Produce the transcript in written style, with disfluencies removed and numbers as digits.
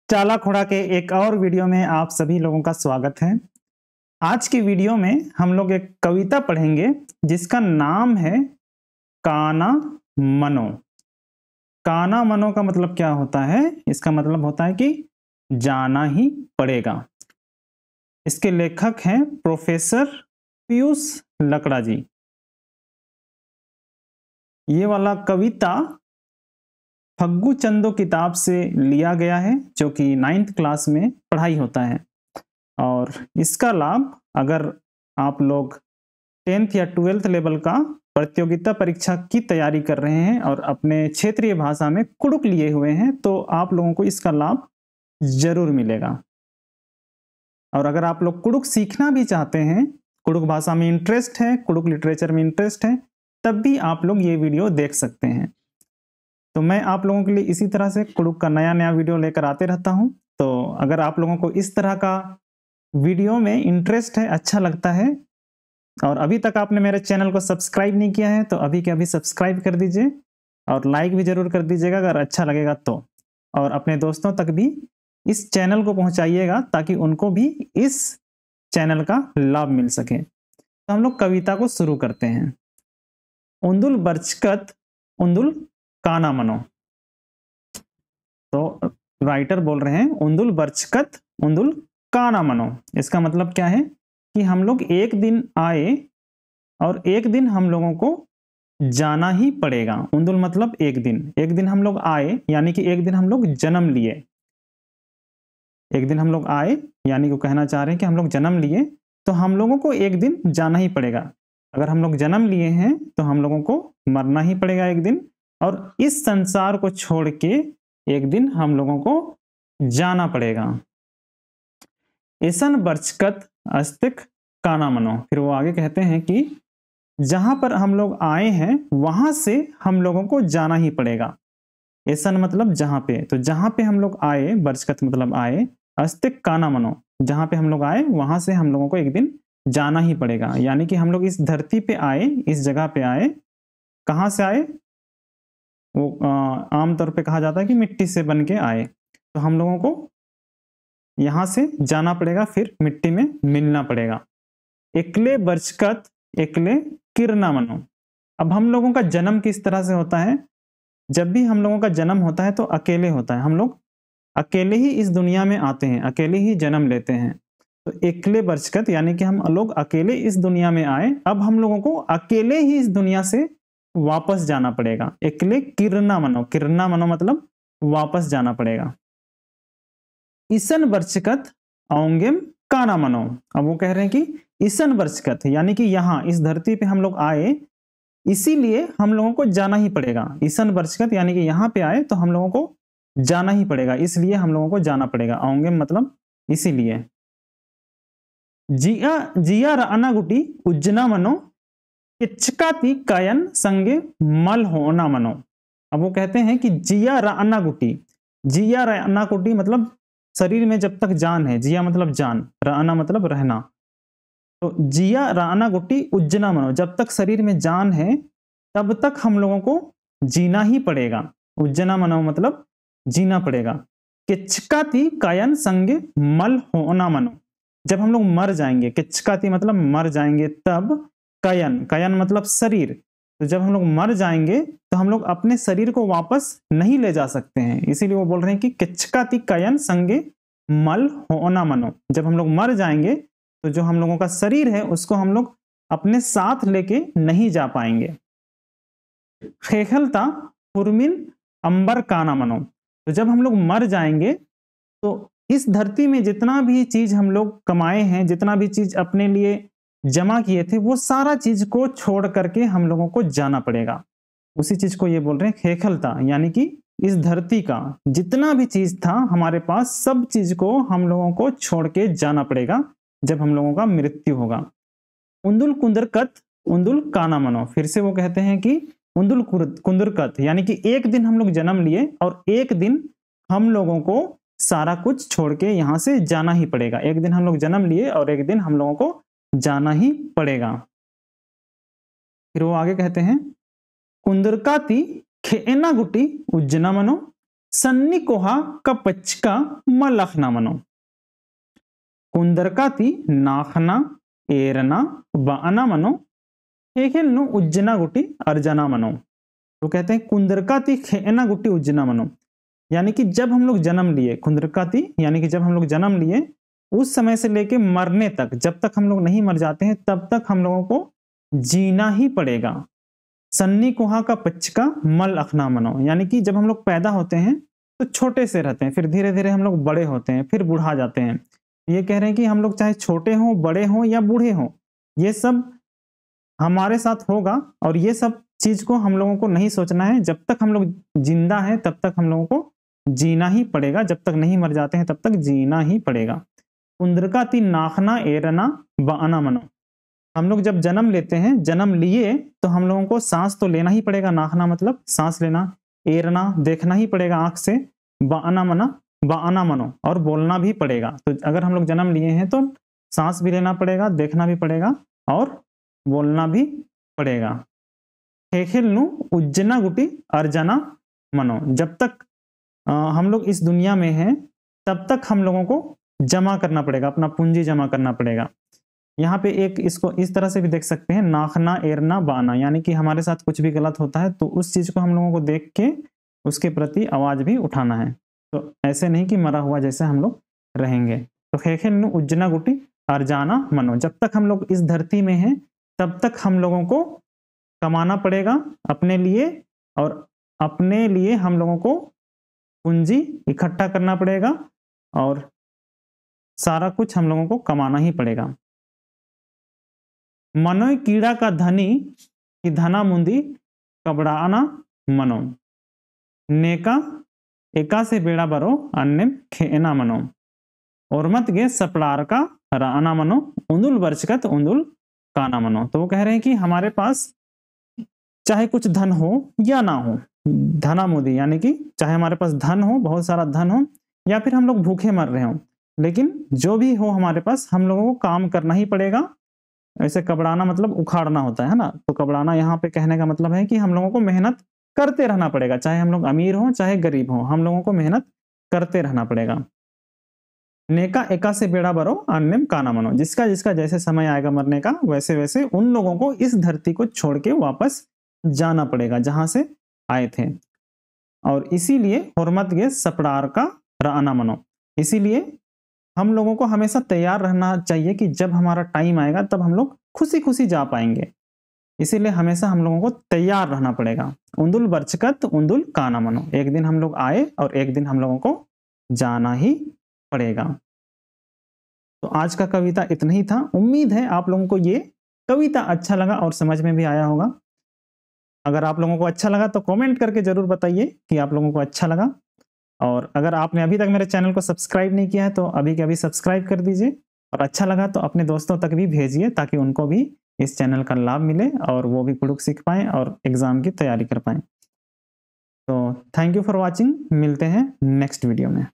चाला खोड़ा के एक और वीडियो में आप सभी लोगों का स्वागत है। आज की वीडियो में हम लोग एक कविता पढ़ेंगे जिसका नाम है काना मनो। काना मनो का मतलब क्या होता है? इसका मतलब होता है कि जाना ही पड़ेगा। इसके लेखक हैं प्रोफेसर पीयूष लकड़ा जी। ये वाला कविता फग्गू चंदो किताब से लिया गया है जो कि 9th क्लास में पढ़ाई होता है। और इसका लाभ अगर आप लोग 10th या 12th लेवल का प्रतियोगिता परीक्षा की तैयारी कर रहे हैं और अपने क्षेत्रीय भाषा में कुड़ुक लिए हुए हैं तो आप लोगों को इसका लाभ जरूर मिलेगा। और अगर आप लोग कुड़ुक सीखना भी चाहते हैं, कुड़ुक भाषा में इंटरेस्ट है, कुड़ुक लिटरेचर में इंटरेस्ट है, तब भी आप लोग ये वीडियो देख सकते हैं। तो मैं आप लोगों के लिए इसी तरह से कुड़ुक का नया वीडियो लेकर आते रहता हूं। तो अगर आप लोगों को इस तरह का वीडियो में इंटरेस्ट है, अच्छा लगता है और अभी तक आपने मेरे चैनल को सब्सक्राइब नहीं किया है तो अभी के अभी सब्सक्राइब कर दीजिए और लाइक भी जरूर कर दीजिएगा अगर अच्छा लगेगा तो। और अपने दोस्तों तक भी इस चैनल को पहुंचाइएगा ताकि उनको भी इस चैनल का लाभ मिल सके। तो हम लोग कविता को शुरू करते हैं। उंदुल बरचकत उंदुल काना मनो। तो राइटर बोल रहे हैं उंदुल बरचकत उंदुल काना मनो। इसका मतलब क्या है कि हम लोग एक दिन आए और एक दिन हम लोगों को जाना ही पड़ेगा। उंदुल मतलब एक दिन हम लोग आए यानी कि एक दिन हम लोग जन्म लिए। एक दिन हम लोग आए यानी कि कहना चाह रहे हैं कि हम लोग जन्म लिए तो हम लोगों को एक दिन जाना ही पड़ेगा। अगर हम लोग जन्म लिए हैं तो हम लोगों को मरना ही पड़ेगा एक दिन, और इस संसार को छोड़ के एक दिन हम लोगों को जाना पड़ेगा। ऐसन बरचकत अस्तिक काना मनो। फिर वो आगे कहते हैं कि जहां पर हम लोग आए हैं वहां से हम लोगों को जाना ही पड़ेगा। ऐसन मतलब जहां पे, तो जहां पे हम लोग आए, बरचकत मतलब आए, अस्तिक काना मनो, जहां पे हम लोग आए वहां से हम लोगों को एक दिन जाना ही पड़ेगा। यानी कि हम लोग इस धरती पे आए, इस जगह पे आए। कहां से आए? वो आमतौर पे कहा जाता है कि मिट्टी से बन के आए, तो हम लोगों को यहां से जाना पड़ेगा, फिर मिट्टी में मिलना पड़ेगा। एकले बरचकत एकले किरना मनो। अब हम लोगों का जन्म किस तरह से होता है? जब भी हम लोगों का जन्म होता है तो अकेले होता है। हम लोग अकेले ही इस दुनिया में आते हैं, अकेले ही जन्म लेते हैं। तो एकले बरचकत यानी कि हम लोग अकेले इस दुनिया में आए, अब हम लोगों को अकेले ही इस दुनिया से वापस जाना पड़ेगा। एकले किरना मनो मतलब वापस जाना पड़ेगा। ईसन बरचकत औंगेम काना मनो। अब वो कह रहे हैं कि ईसन बरचकत यानी कि यहाँ इस धरती पे हम लोग आए, इसीलिए हम लोगों को जाना ही पड़ेगा। ईसन बरचकत यानी कि यहाँ पे आए तो हम लोगों को जाना ही पड़ेगा, इसलिए हम लोगों को जाना पड़ेगा। औंगेम मतलब इसीलिए। जिया जिया राना गुटी उज्जना मनो किचकाती कायन संगे मल होना मनो। अब वो कहते हैं कि जिया राना गुटी मतलब शरीर में जब तक जान है। जिया मतलब जान, राना मतलब रहना। तो जिया राना गुटी उज्जना मनो, जब तक शरीर में जान है तब तक हम लोगों को जीना ही पड़ेगा। उज्जना मनो मतलब जीना पड़ेगा। किचकाती कायन संगे मल होना मनो, जब हम लोग मर जाएंगे, किचकाती मतलब मर जाएंगे, तब कायन मतलब शरीर, तो जब हम लोग मर जाएंगे तो हम लोग अपने शरीर को वापस नहीं ले जा सकते हैं। इसीलिए वो बोल रहे हैं कि किचकाती कायन संगे मल होना मनो, जब हम लोग मर जाएंगे तो जो हम लोगों का शरीर है उसको हम लोग अपने साथ लेके नहीं जा पाएंगे। खेखलता पुरमिन अंबर काना मनो, तो जब हम लोग मर जाएंगे तो इस धरती में जितना भी चीज हम लोग कमाए हैं, जितना भी चीज अपने लिए जमा किए थे, वो सारा चीज को छोड़ करके हम लोगों को जाना पड़ेगा। उसी चीज को ये बोल रहे हैं खेखलता, यानी कि इस धरती का जितना भी चीज था हमारे पास, सब चीज को हम लोगों को छोड़ के जाना पड़ेगा जब हम लोगों का मृत्यु होगा। उंदुल कुंदरकत उंदुल काना मनो। फिर से वो कहते हैं कि उंदुल कुंदरकत यानी कि एक दिन हम लोग जन्म लिए और एक दिन हम लोगों को सारा कुछ छोड़ के यहां से जाना ही पड़ेगा। एक दिन हम लोग जन्म लिए और एक दिन हम लोगों को जाना ही पड़ेगा। फिर वो आगे कहते हैं कुंदरकाती खेना गुटी उज्जना मनो सन्नी कोहा कपचका मलखना मनो, कुंदरकाती नाखना एरना बाना मनो, हेखेलनु उज्जना गुटी अर्जना मनो। तो कहते हैं कुंदरकाती खेना गुटी उज्जना मनो, यानी कि जब हम लोग जन्म लिए, कुंदरकाती यानी कि जब हम लोग जन्म लिए उस समय से लेके मरने तक, जब तक हम लोग नहीं मर जाते हैं तब तक हम लोगों को जीना ही पड़ेगा। सन्नी कुहा का पचका मल अखना मनो, यानी कि जब हम लोग पैदा होते हैं तो छोटे से रहते हैं, फिर धीरे धीरे हम लोग बड़े होते हैं, फिर बूढ़ा जाते हैं। ये कह रहे हैं कि हम लोग चाहे छोटे हों, बड़े हों या बूढ़े हों, ये सब हमारे साथ होगा और ये सब चीज को हम लोगों को नहीं सोचना है। जब तक हम लोग जिंदा हैं तब तक हम लोगों को जीना ही पड़ेगा, जब तक नहीं मर जाते हैं तब तक जीना ही पड़ेगा। कुंदरका ती नाखना एरना बाना मनो, हम लोग जब जन्म लेते हैं, जन्म लिए तो हम लोगों को सांस तो लेना ही पड़ेगा, नाखना मतलब सांस लेना, एरना देखना ही पड़ेगा आंख से, बाना मनो और बोलना भी पड़ेगा। तो अगर हम लोग जन्म लिए हैं तो सांस भी लेना पड़ेगा, देखना भी पड़ेगा और बोलना भी पड़ेगा। हेखेलनु उज्जना गुटी अर्जना मनो, जब तक हम लोग इस दुनिया में हैं तब तक हम लोगों को जमा करना पड़ेगा, अपना पूंजी जमा करना पड़ेगा। यहाँ पे एक इसको इस तरह से भी देख सकते हैं, नाखना एरना बाना, यानी कि हमारे साथ कुछ भी गलत होता है तो उस चीज को हम लोगों को देख के उसके प्रति आवाज भी उठाना है। तो ऐसे नहीं कि मरा हुआ जैसे हम लोग रहेंगे। तो हेखेलनु उज्जना गुटी अर्जाना मनो, जब तक हम लोग इस धरती में हैं तब तक हम लोगों को कमाना पड़ेगा अपने लिए, और अपने लिए हम लोगों को पूंजी इकट्ठा करना पड़ेगा और सारा कुछ हम लोगों को कमाना ही पड़ेगा। मनोय कीड़ा का धनी कि धना मुंदी कबड़ाना मनो, नेका एका से बेड़ा बरो अन्य खेना मनो, और मत गे सपड़ार का राना मनो, उंदुल बरचकत उंदुल काना मनो। तो वो कह रहे हैं कि हमारे पास चाहे कुछ धन हो या ना हो, धना मुदी यानी कि चाहे हमारे पास धन हो, बहुत सारा धन हो, या फिर हम लोग भूखे मर रहे हो, लेकिन जो भी हो हमारे पास हम लोगों को काम करना ही पड़ेगा। ऐसे कबड़ाना मतलब उखाड़ना होता है ना, तो कबड़ाना यहाँ पे कहने का मतलब है कि हम लोगों को मेहनत करते रहना पड़ेगा, चाहे हम लोग अमीर हो चाहे गरीब हो, हम लोगों को मेहनत करते रहना पड़ेगा। नेका एका से बेड़ा बरो अन्यम काना मनो, जिसका जिसका जैसे समय आएगा मरने का वैसे वैसे उन लोगों को इस धरती को छोड़ के वापस जाना पड़ेगा जहां से आए थे। और इसीलिए हुर्मत गे सपड़ार का राना मनो, इसीलिए हम लोगों को हमेशा तैयार रहना चाहिए कि जब हमारा टाइम आएगा तब हम लोग खुशी खुशी जा पाएंगे, इसीलिए हमेशा हम लोगों को तैयार रहना पड़ेगा। उंदुल बरचकत उंदुल काना मनो, एक दिन हम लोग आए और एक दिन हम लोगों को जाना ही पड़ेगा। तो आज का कविता इतना ही था। उम्मीद है आप लोगों को ये कविता अच्छा लगा और समझ में भी आया होगा। अगर आप लोगों को अच्छा लगा तो कमेंट करके जरूर बताइए कि आप लोगों को अच्छा लगा, और अगर आपने अभी तक मेरे चैनल को सब्सक्राइब नहीं किया है तो अभी के अभी सब्सक्राइब कर दीजिए, और अच्छा लगा तो अपने दोस्तों तक भी भेजिए ताकि उनको भी इस चैनल का लाभ मिले और वो भी कुड़ुक सीख पाएं और एग्जाम की तैयारी कर पाएं। तो थैंक यू फॉर वॉचिंग, मिलते हैं नेक्स्ट वीडियो में।